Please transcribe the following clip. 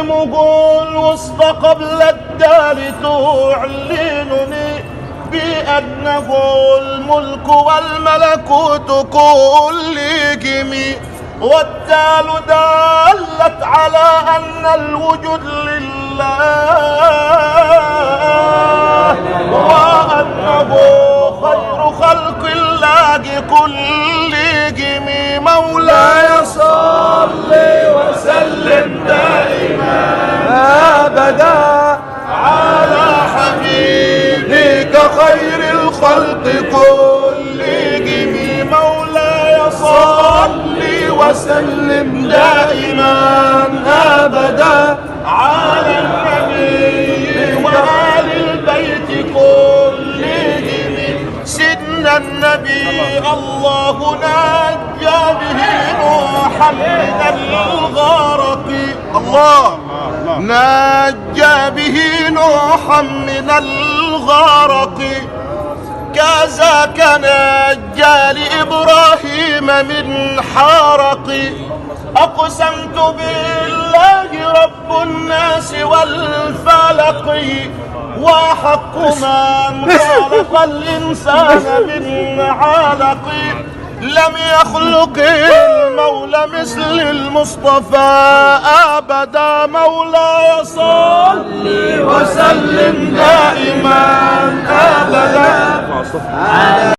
أقدمه الوسط قبل الدار تعلنني بأنه الملك والملكوت كلهم، والدال دالت على أن الوجود لله، وأنه خير خلق الله كلهم. مولاي صل وسلم دائما أبدا على حبيبك خير الخلق كلهم. مولاي صل وسلم دائما أبدا على النبي وآل البيت كلهم. سيدنا النبي الله نجى به نوحا من الغرق، الله نجى به نوحا من الغرق، كذاك نجى لإبراهيم من حرق. أقسمت بالله رب الناس والفلق، وحق من خلق الإنسان من علق. لم يخلق المولى مثل المصطفى أبدا. مولاي صل وسلم دائما أبدا.